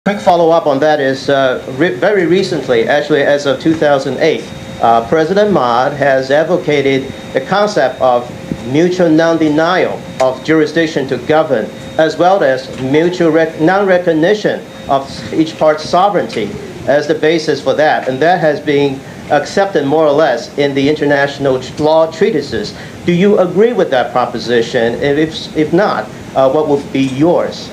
Quick follow-up on that is very recently, actually as of 2008, President Ma has advocated the concept of mutual non-denial of jurisdiction to govern, as well as mutual non-recognition of each part's sovereignty as the basis for that. And that has been accepted more or less in the international law treatises. Do you agree with that proposition? And if not, what would be yours?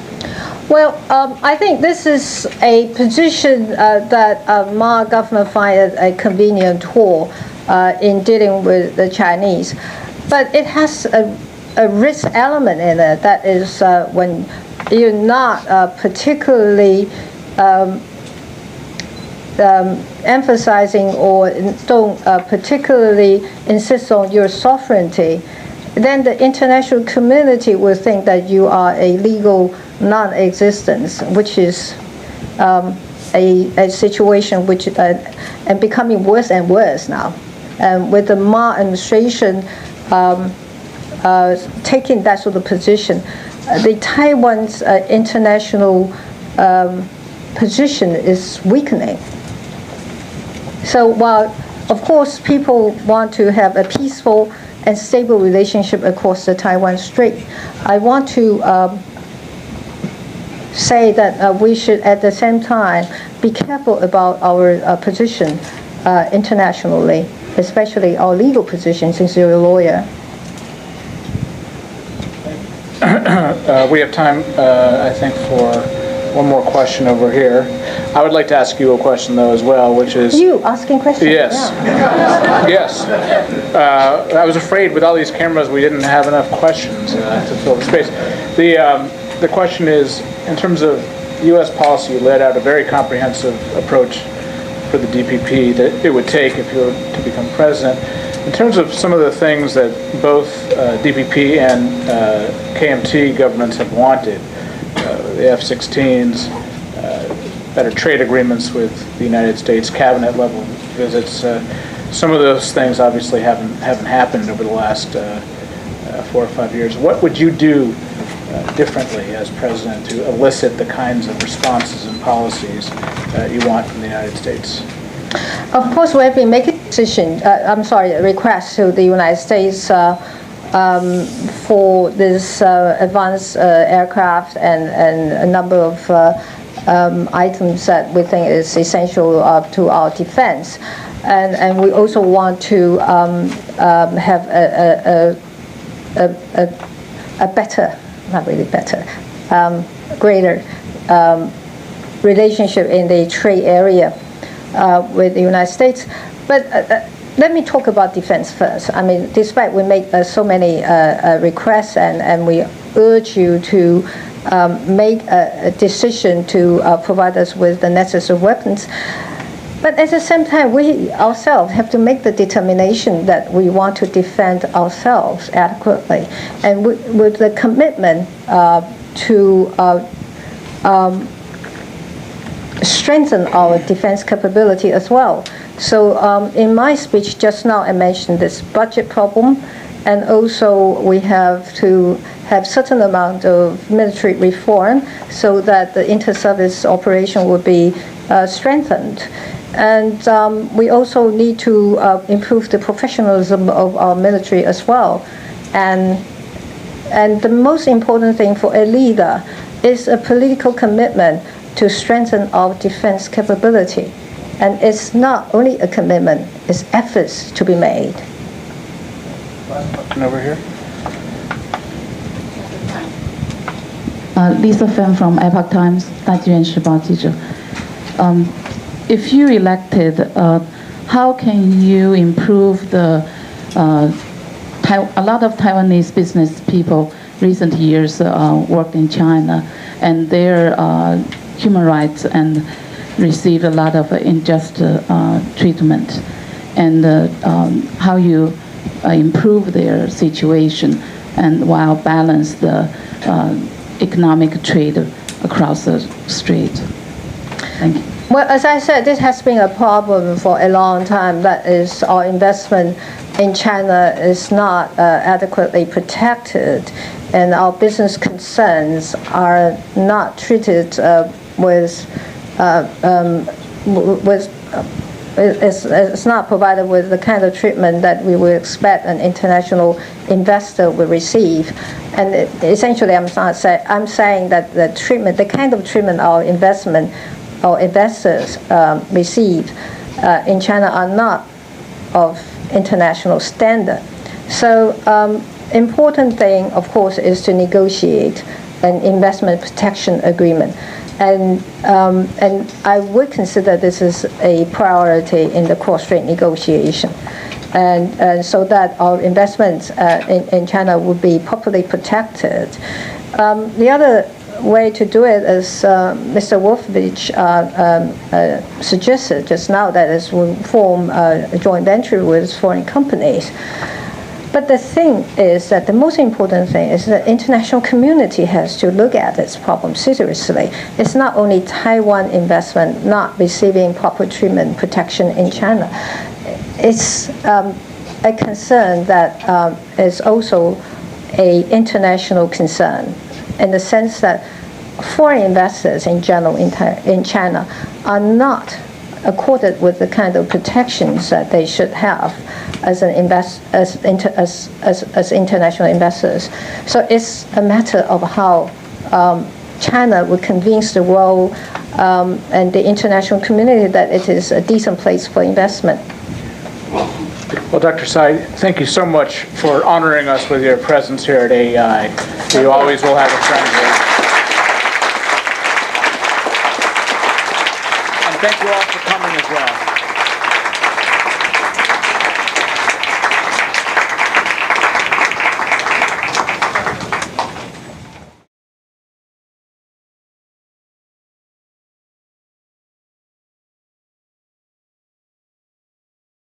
Well, I think this is a position that Ma government find a convenient tool in dealing with the Chinese. But it has a risk element in it, that is when you're not particularly emphasizing or don't particularly insist on your sovereignty, then the international community will think that you are a legal non-existence, which is a situation which and becoming worse and worse now. And with the Ma administration taking that sort of position, the Taiwan's international position is weakening. So while, of course, people want to have a peaceful and stable relationship across the Taiwan Strait, I want to say that we should at the same time be careful about our position internationally, especially our legal position, since you're a lawyer. We have time, I think, for one more question over here. I would like to ask you a question, though, as well, which is... You asking questions? Yes. Yeah. Yes. I was afraid with all these cameras we didn't have enough questions to fill the space. The question is, in terms of U.S. policy, you laid out a very comprehensive approach for the DPP that it would take if you were to become president. In terms of some of the things that both DPP and KMT governments have wanted, the F-16s, better trade agreements with the United States, cabinet level visits, some of those things obviously haven't happened over the last 4 or 5 years. What would you do differently as president to elicit the kinds of responses and policies you want from the United States? Of course, we have been making a request to the United States for this advanced aircraft and a number of items that we think is essential to our defense. And we also want to have a better, not really better, greater relationship in the trade area with the United States. But let me talk about defense first. I mean, despite we make so many requests and we urge you to make a decision to provide us with the necessary weapons, but at the same time, we ourselves have to make the determination that we want to defend ourselves adequately, and with the commitment to strengthen our defense capability as well. So in my speech just now, I mentioned this budget problem, and also we have to have certain amount of military reform so that the inter-service operation will be strengthened. And we also need to improve the professionalism of our military as well. And the most important thing for a leader is a political commitment to strengthen our defense capability. And it's not only a commitment, it's efforts to be made. Last question over here. Lisa Fan from Epoch Times, 大纪元时报记者. If you elected, how can you improve the a lot of Taiwanese business people recent years worked in China, and their human rights and received a lot of unjust treatment, and how you improve their situation and while balance the economic trade across the strait? Thank you. Well, as I said, this has been a problem for a long time. That is, our investment in China is not adequately protected, and our business concerns are not treated is not provided with the kind of treatment that we would expect an international investor would receive. And essentially, I'm saying that the kind of treatment our investors receive in China are not of international standard. So important thing, of course, is to negotiate an investment protection agreement. And I would consider this is a priority in the cross-strait negotiation. And so that our investments in China would be properly protected. The other way to do it, as Mr. Wolfowitz suggested just now, that is we form a joint venture with foreign companies. But the thing is that the most important thing is that the international community has to look at this problem seriously. It's not only Taiwan investment not receiving proper treatment protection in China. It's a concern that is also an international concern, in the sense that foreign investors in general in China are not accorded with the kind of protections that they should have as international investors. So it's a matter of how China would convince the world and the international community that it is a decent place for investment. Well, Dr. Tsai, thank you so much for honoring us with your presence here at AEI. You always will have a friend here. And thank you all for coming as well.